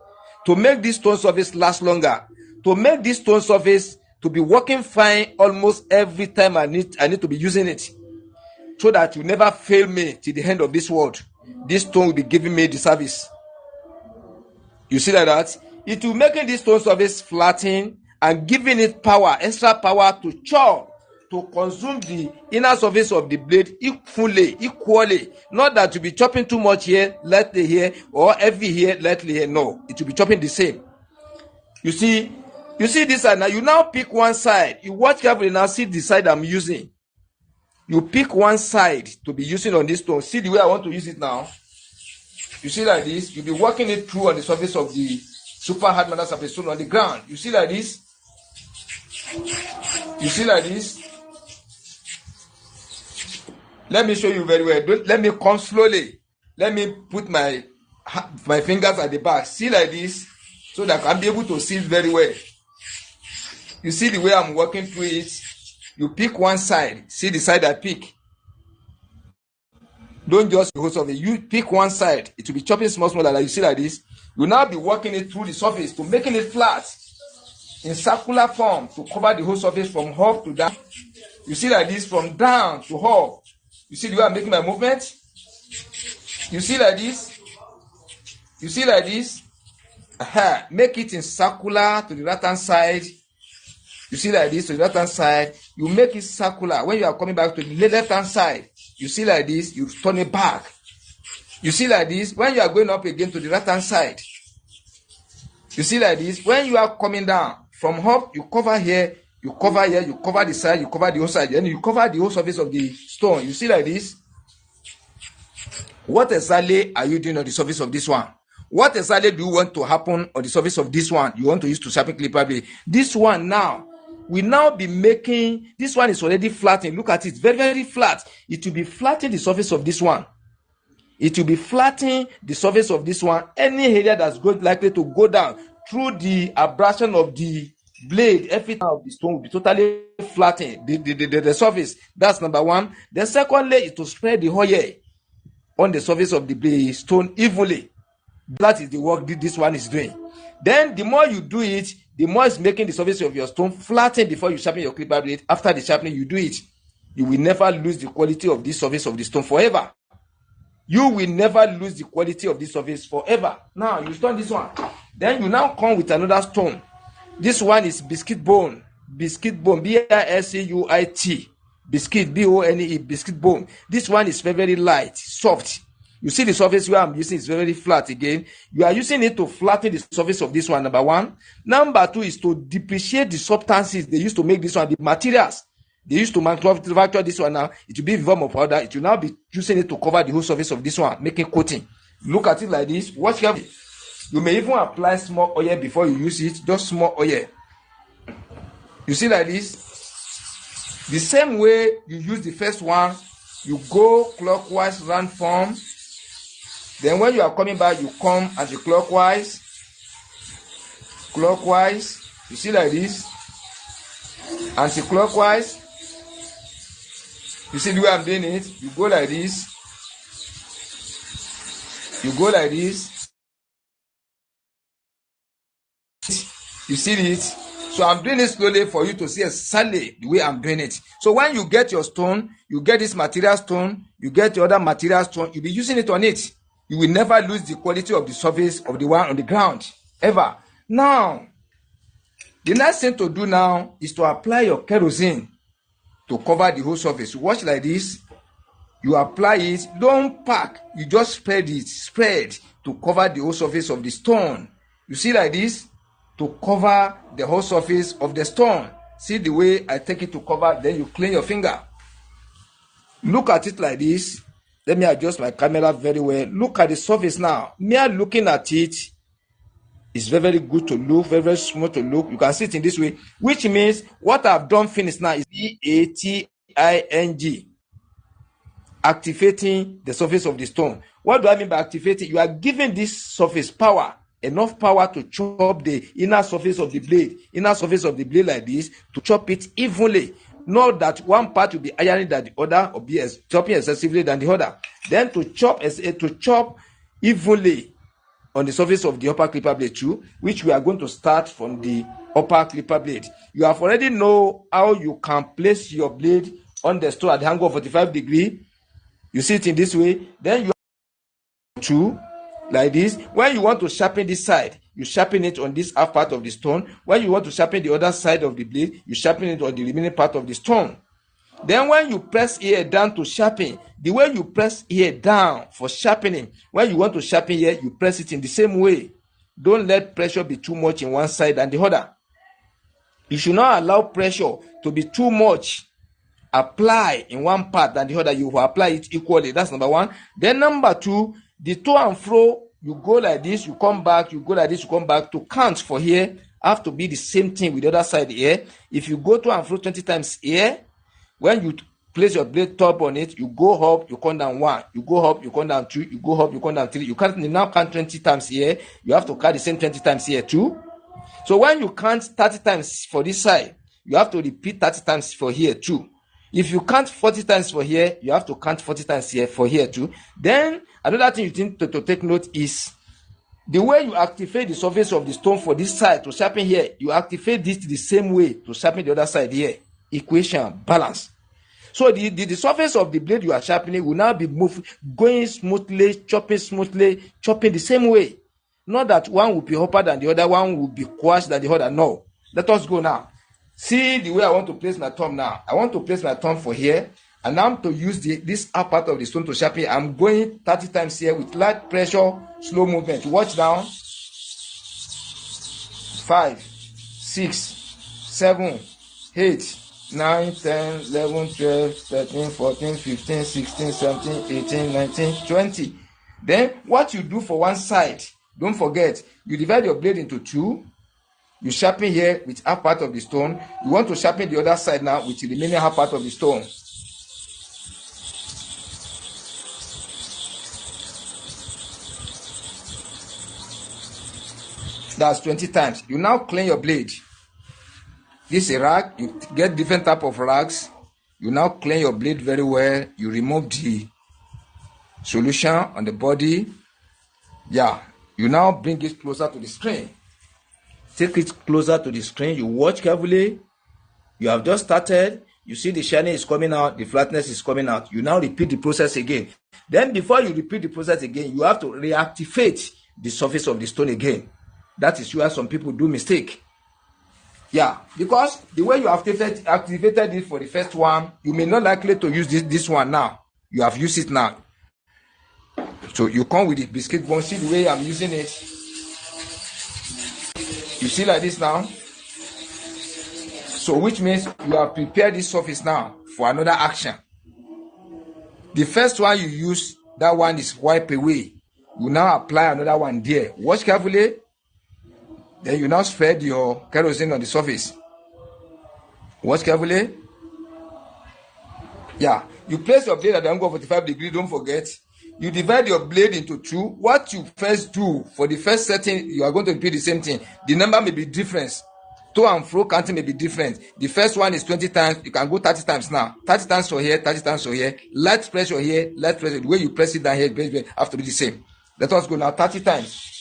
to make this stone surface last longer, to make this stone surface to be working fine almost every time I need to be using it, so that you never fail me till the end of this world. This stone will be giving me the service. You see like that? It will making this stone surface flatten and giving it power, extra power to chop, to consume the inner surface of the blade equally. Not that you be chopping too much here, lightly here, or heavy here, lightly here. No, it will be chopping the same. You see this side now. You now pick one side. You watch carefully now. See the side I'm using. You pick one side to be using on this stone. See the way I want to use it now. You see like this. You'll be working it through on the surface of the super hard metal surface stone on the ground. You see like this. You see like this. Let me show you very well. Let me come slowly. Let me put my fingers at the back. See like this, so that I can be able to see it very well. You see the way I'm working through it. You pick one side. See the side I pick. Don't just the whole surface. You pick one side. It will be chopping small like you see like this. You now be working it through the surface to making it flat in circular form to cover the whole surface from up to down. You see like this, from down to up. You see the way I'm making my movement? You see like this? You see like this? Make it in circular to the right hand side. You see like this to the right hand side. You make it circular. When you are coming back to the left hand side, you see like this, you turn it back. You see like this. When you are going up again to the right hand side, you see like this. When you are coming down from up, you cover here, you cover here, you cover the side, you cover the whole side, and you cover the whole surface of the stone. You see like this. What exactly are you doing on the surface of this one? What exactly do you want to happen on the surface of this one? You want to use to sharpen clipper blade. This one now, we now be making, this one is already flattening. Look at it, very, very flat. It will be flattening the surface of this one. It will be flattening the surface of this one. Any area that's going likely to go down through the abrasion of the blade, everything of the stone will be totally flattened. The surface. That's number one. Then secondly, is to spread the oil on the surface of the stone evenly. That is the work this one is doing. Then the more you do it, the more it's making the surface of your stone flatten before you sharpen your clipper blade. After the sharpening, you do it. You will never lose the quality of this surface of the stone forever. you will never lose the quality of this surface forever. Now you stone this one, then you now come with another stone. This one is biscuit bone, biscuit bone, B-I-S-C-U-I-T, biscuit, B-O-N-E, biscuit bone. This one is very, very light, soft. You see the surface where I'm using is very flat again. You are using it to flatten the surface of this one, number one. Number two is to depreciate the substances they used to make this one, the materials they used to manufacture this one. Now it will be in form of powder. It will now be using it to cover the whole surface of this one, making coating. Look at it like this. Watch carefully. You may even apply small oil before you use it, just small oil. You see like this. The same way you use the first one, you go clockwise round form. Then when you are coming back, you come anti-clockwise, clockwise. You see like this, anti-clockwise. You see the way I'm doing it. You go like this. You go like this. You see it. So I'm doing it slowly for you to see exactly the way I'm doing it. So when you get your stone, you get this material stone, you get the other material stone, you'll be using it on it. You will never lose the quality of the surface of the one on the ground, ever. Now, the next thing to do now is to apply your kerosene to cover the whole surface. You watch like this. You apply it. Don't pack. You just spread it. Spread to cover the whole surface of the stone. You see like this? To cover the whole surface of the stone. See the way I take it to cover, then you clean your finger. Look at it like this. Let me adjust my camera very well. Look at the surface now. Mere looking at it is very, very good to look, very, very smooth to look. You can see it in this way, which means what I've done finished now is E-A-T-I-N-G. Activating the surface of the stone. What do I mean by activating? You are giving this surface power, enough power to chop the inner surface of the blade like this, to chop it evenly. Not that one part will be ironing than the other or be chopping excessively than the other. Then to chop evenly on the surface of the upper clipper blade too, which we are going to start from the upper clipper blade. You have already know how you can place your blade on the stone at the angle of 45 degrees. You see it in this way. Then you have two like this. When you want to sharpen this side, you sharpen it on this half part of the stone. When you want to sharpen the other side of the blade, you sharpen it on the remaining part of the stone. Then when you press here down to sharpen, the way you press here down for sharpening, when you want to sharpen here, you press it in the same way. Don't let pressure be too much in one side than the other. You should not allow pressure to be too much apply in one part than the other. You will apply it equally. That's number one. Then number two, the to and fro, you go like this, you come back, you go like this, you come back. To count for here have to be the same thing with the other side here. If you go to and fro 20 times here, when you place your blade top on it, you go up, you come down 1, you go up, you come down 2, you go up, you come down 3. You can't now count 20 times here. You have to count the same 20 times here too. So when you count 30 times for this side, you have to repeat 30 times for here too. If you count 40 times for here, you have to count 40 times here for here too. Then another thing you need to take note is the way you activate the surface of the stone for this side to sharpen here, you activate this the same way to sharpen the other side here. Equation, balance. So the surface of the blade you are sharpening will now be going smoothly, chopping the same way. Not that one will be upper than the other, one will be quashed than the other. No. Let us go now. See the way I want to place my thumb now. I want to place my thumb for here, and I'm to use this upper part of the stone to sharpen. I'm going 30 times here with light pressure, slow movement. Watch down. 5, 6, 7, 8, 9, 10, 11, 12, 13, 14, 15, 16, 17, 18, 19, 20. Then what you do for one side, don't forget, you divide your blade into two. You sharpen here with half part of the stone. You want to sharpen the other side now with the remaining half part of the stone. That's 20 times. You now clean your blade. This is a rag. You get different type of rags. You now clean your blade very well. You remove the solution on the body. Yeah. You now bring it closer to the screen. Take it closer to the screen. You watch carefully. You have just started. You see the shining is coming out, the flatness is coming out. You now repeat the process again. Then before you repeat the process again, you have to reactivate the surface of the stone again. That is where some people do mistake. Yeah, because the way you have activated it for the first one, you may not likely to use this one now. You have used it now. So you come with the biscuit bone. See the way I'm using it. You see like this now. So which means you have prepared this surface now for another action. The first one you use, that one is wipe away. You now apply another one there. Watch carefully. Then you now spread your kerosene on the surface. Watch carefully. Yeah. You place your blade at the angle of 45 degrees. Don't forget. You divide your blade into two. What you first do for the first setting, you are going to repeat the same thing. The number may be different. To and fro counting may be different. The first one is 20 times. You can go 30 times now. 30 times for here, 30 times for here. Light pressure here, light pressure. The way you press it down here, have to be the same. Let us go now 30 times.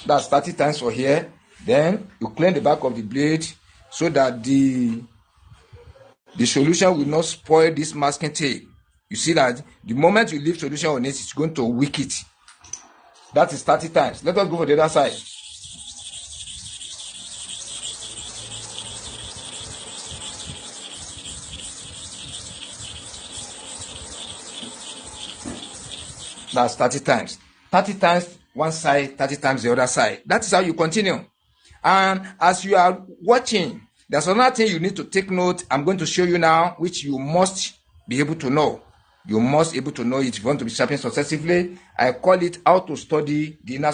That's 30 times for here. Then you clean the back of the blade so that the solution will not spoil this masking tape. You see that the moment you leave solution on it, it's going to weak it. That is 30 times. Let us go for the other side. That's 30 times. 30 times one side, 30 times the other side. That is how you continue. And as you are watching, there's another thing you need to take note. I'm going to show you now, which you must be able to know. You must be able to know it if you want to be sharpened successfully. I call it how to study the inner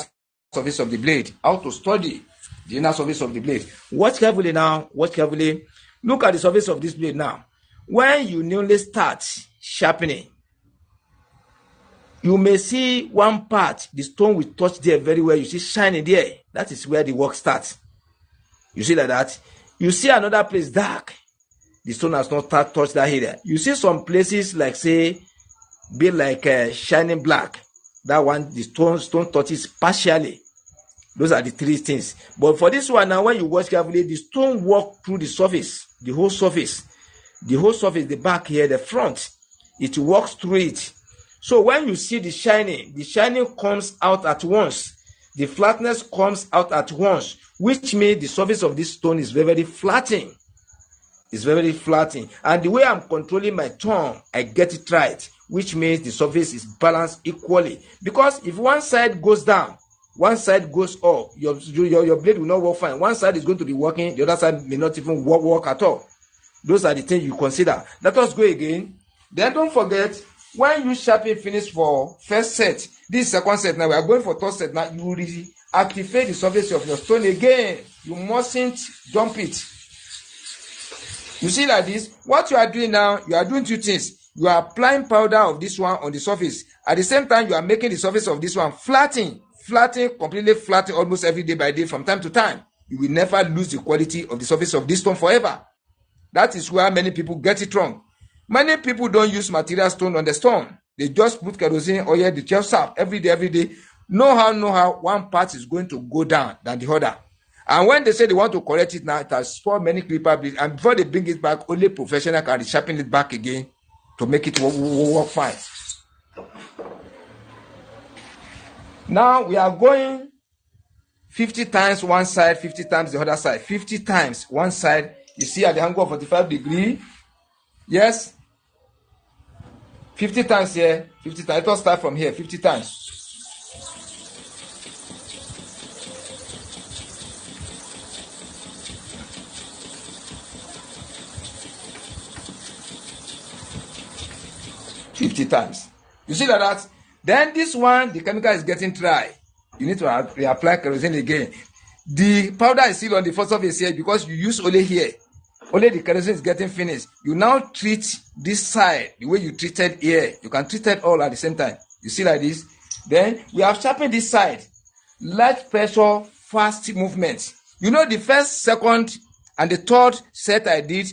surface of the blade. How to study the inner surface of the blade. Watch carefully now. Watch carefully. Look at the surface of this blade now. When you newly start sharpening, you may see one part, the stone will touch there very well. You see shining there. That is where the work starts. You see like that? You see another place dark. The stone has not touched that area. You see some places like say, be like shining black. That one, the stone touches partially. Those are the three things. But for this one now, when you watch carefully, the stone walks through the surface, the whole surface, the back here, the front. It walks through it. So when you see the shining comes out at once. The flatness comes out at once, which means the surface of this stone is very, very flattening. It's very flattening. And the way I'm controlling my tongue, I get it right, which means the surface is balanced equally. Because if one side goes down, one side goes up, your blade will not work fine. One side is going to be working, the other side may not even work at all. Those are the things you consider. Let us go again. Then don't forget, when you sharpen finish for first set, this second set now, we are going for third set now, you reactivate the surface of your stone again. You mustn't dump it. You see like this, what you are doing now, you are doing two things. You are applying powder of this one on the surface. At the same time, you are making the surface of this one flatten, completely flatten almost every day by day from time to time. You will never lose the quality of the surface of this stone forever. That is where many people get it wrong. Many people don't use material stone on the stone. They just put kerosene oil, the gel sap every day. Know how one part is going to go down than the other. And when they say they want to correct it now, it has spoiled many clipper blades. And before they bring it back, only professional can sharpen it back again to make it work fine. Now we are going 50 times one side, 50 times the other side. 50 times one side. You see at the angle of 45 degrees. Yes. 50 times here, 50 times. Let us start from here, 50 times. You see like that? Then this one, the chemical is getting dry. You need to reapply kerosene again. The powder is still on the first surface here because you use only here. Only the kerosene is getting finished. You now treat this side the way you treated here. You can treat it all at the same time. You see like this? Then we have sharpened this side. Light pressure, fast movement. You know the first, second, and the third set I did,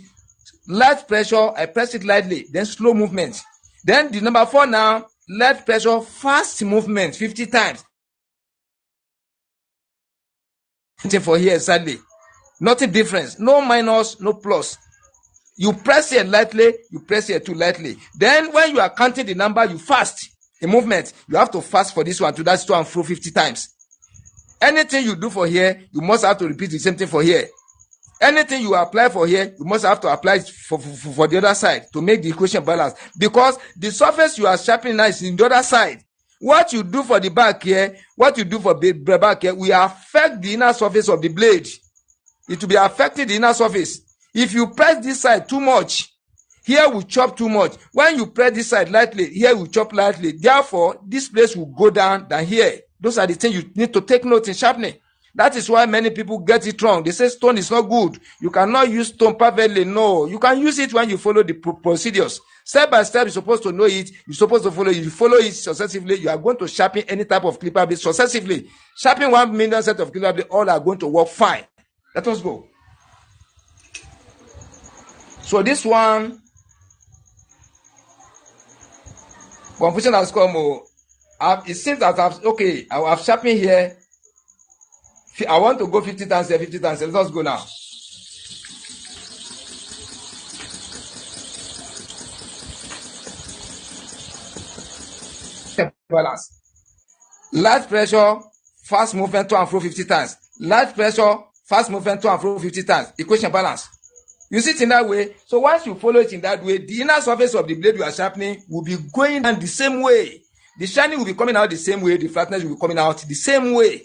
light pressure, I press it lightly, then slow movement. Then the number 4 now, light pressure, fast movement 50 times. For here exactly. Nothing difference. No minus, no plus. You press here lightly, you press here too lightly. Then when you are counting the number, you fast. A movement, you have to fast for this one to that to and fro 50 times. Anything you do for here, you must have to repeat the same thing for here. Anything you apply for here, you must have to apply it for the other side to make the equation balance. Because the surface you are sharpening now is in the other side. What you do for the back here, what you do for the back here, will affect the inner surface of the blade. It will be affecting the inner surface. If you press this side too much, here will chop too much. When you press this side lightly, here will chop lightly. Therefore, this place will go down than here. Those are the things you need to take note in sharpening. That is why many people get it wrong. They say stone is not good. You cannot use stone perfectly. No, you can use it when you follow the procedures. Step by step, you're supposed to know it. You're supposed to follow it. You follow it successively. You are going to sharpen any type of clipper blade successively. Sharpen 1 million set of clipper blade, all are going to work fine. Let us go. So this one, confusion has come. It seems that I have sharpened here. I want to go 50 times here, 50 times here. Let us go now. Balance. Light pressure, fast movement to and fro 50 times. Light pressure, fast movement to and fro 50 times. Equation balance. You see it in that way. So once you follow it in that way, the inner surface of the blade you are sharpening will be going down the same way. The shining will be coming out the same way. The flatness will be coming out the same way.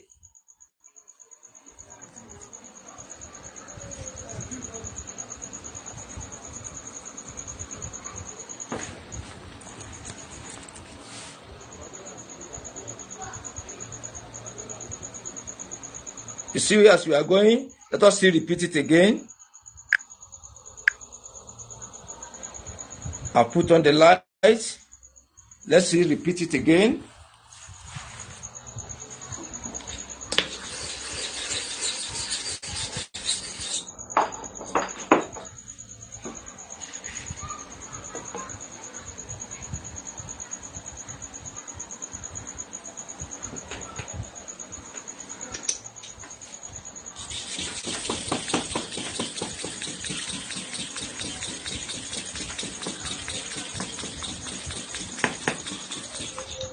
You see as we are going, let us still repeat it again. I'll put on the light. Let's see, repeat it again.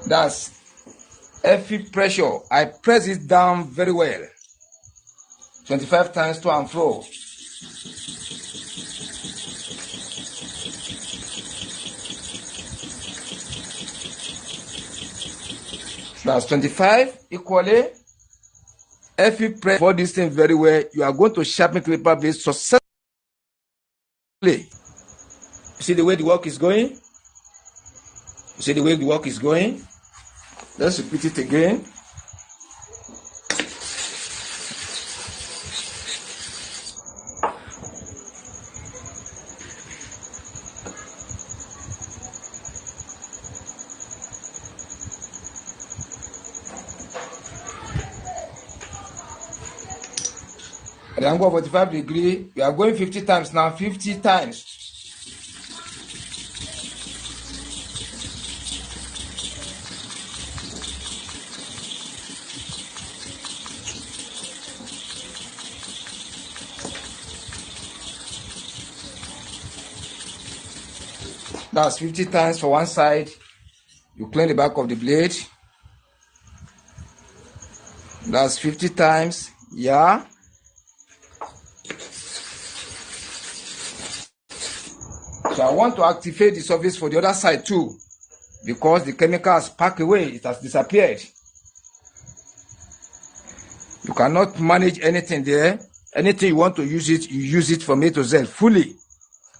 That's FE pressure. I press it down very well. 25 times to and fro. That's 25 equally. FE press for this thing very well. You are going to sharpen clipper blade successfully. You see the way the work is going? You see the way the work is going? Let's repeat it again. At the angle of 45 degrees, we are going 50 times now, 50 times. That's 50 times for one side. You clean the back of the blade. That's 50 times. Yeah. So I want to activate the surface for the other side too, because the chemical has packed away. It has disappeared. You cannot manage anything there. Anything you want to use it, you use it from A to Z fully.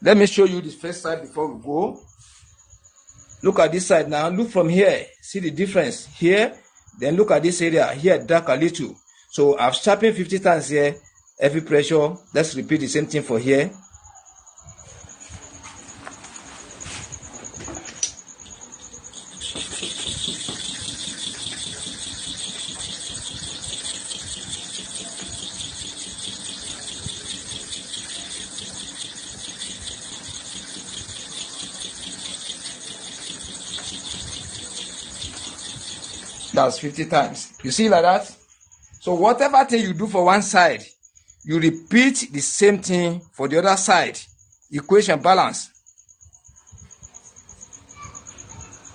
Let me show you this first side before we go. Look at this side now. Look from here. See the difference here. Then look at this area. Here, dark a little. So I've sharpened 50 times here. FE pressure. Let's repeat the same thing for here. That's 50 times. You see like that? So whatever thing you do for one side, you repeat the same thing for the other side. Equation balance.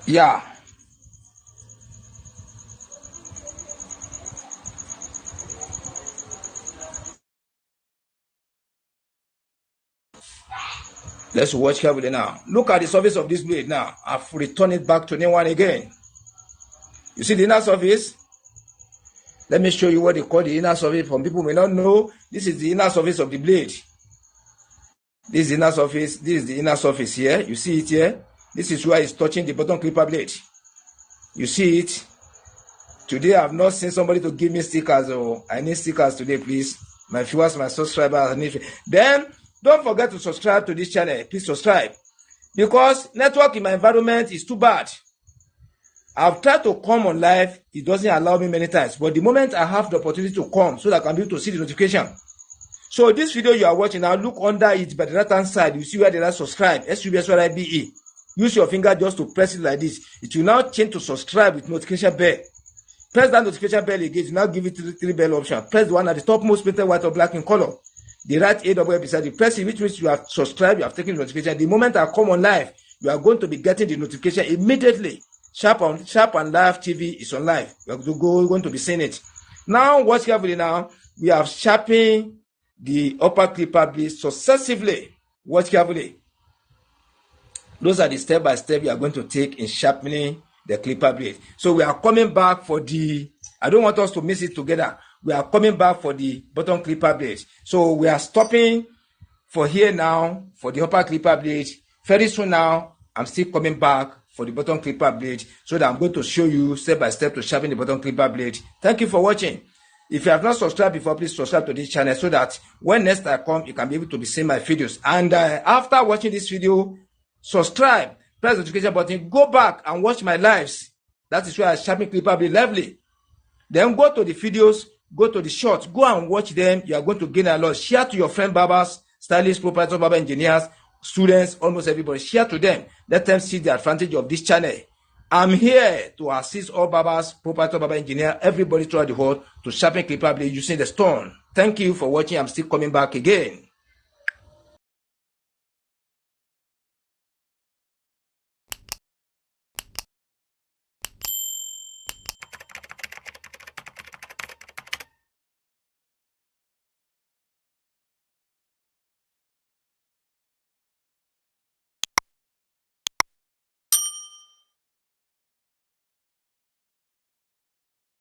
Yeah. Let's watch carefully now. Look at the surface of this blade now. I've returned it back to new one again. You see the inner surface? Let me show you what they call the inner surface. Some people may not know. This is the inner surface of the blade. This is the inner surface. This is the inner surface here. You see it here? This is where it's touching the bottom clipper blade. You see it? Today I've not seen somebody to give me stickers. Oh, I need stickers today, please. My viewers, my subscribers. Then don't forget to subscribe to this channel. Please subscribe. Because network in my environment is too bad. I've tried to come on live. It doesn't allow me many times. But the moment I have the opportunity to come, so that I can be able to see the notification. So this video you are watching now, look under it by the right hand side. You see where they are subscribe. STE-BY-STEP. Use your finger just to press it like this. It will now change to subscribe with notification bell. Press that notification bell again. You now give it three bell option. Press the one at the topmost painted white or black in color. The right AW beside it. Press it, which means you have subscribed, you have taken the notification. The moment I come on live, you are going to be getting the notification immediately. Sharpen Live TV is on live. You are going to be seeing it. Now, watch carefully now. We have sharpened the upper clipper blade successively. Watch carefully. Those are the step by step you are going to take in sharpening the clipper blade. So we are coming back for the, I don't want us to miss it together. We are coming back for the bottom clipper blade. So we are stopping for here now for the upper clipper blade. Very soon now, I'm still coming back for the bottom clipper blade, so that I'm going to show you step by step to sharpen the bottom clipper blade. Thank you for watching. If you have not subscribed before, please subscribe to this channel so that when next I come, you can be able to be seeing my videos. And after watching this video, subscribe, press the notification button, go back and watch my lives. That is where I sharpen clipper blade lively. Then go to the videos, go to the shorts, go and watch them. You are going to gain a lot. Share to your friend barbers, stylists, proprietors, barber engineers, students, almost everybody. Share to them. Let them see the advantage of this channel. I'm here to assist all barbers, proprietors, barber engineers, everybody throughout the world to sharpen clipper blade using the stone. Thank you for watching. I'm still coming back again.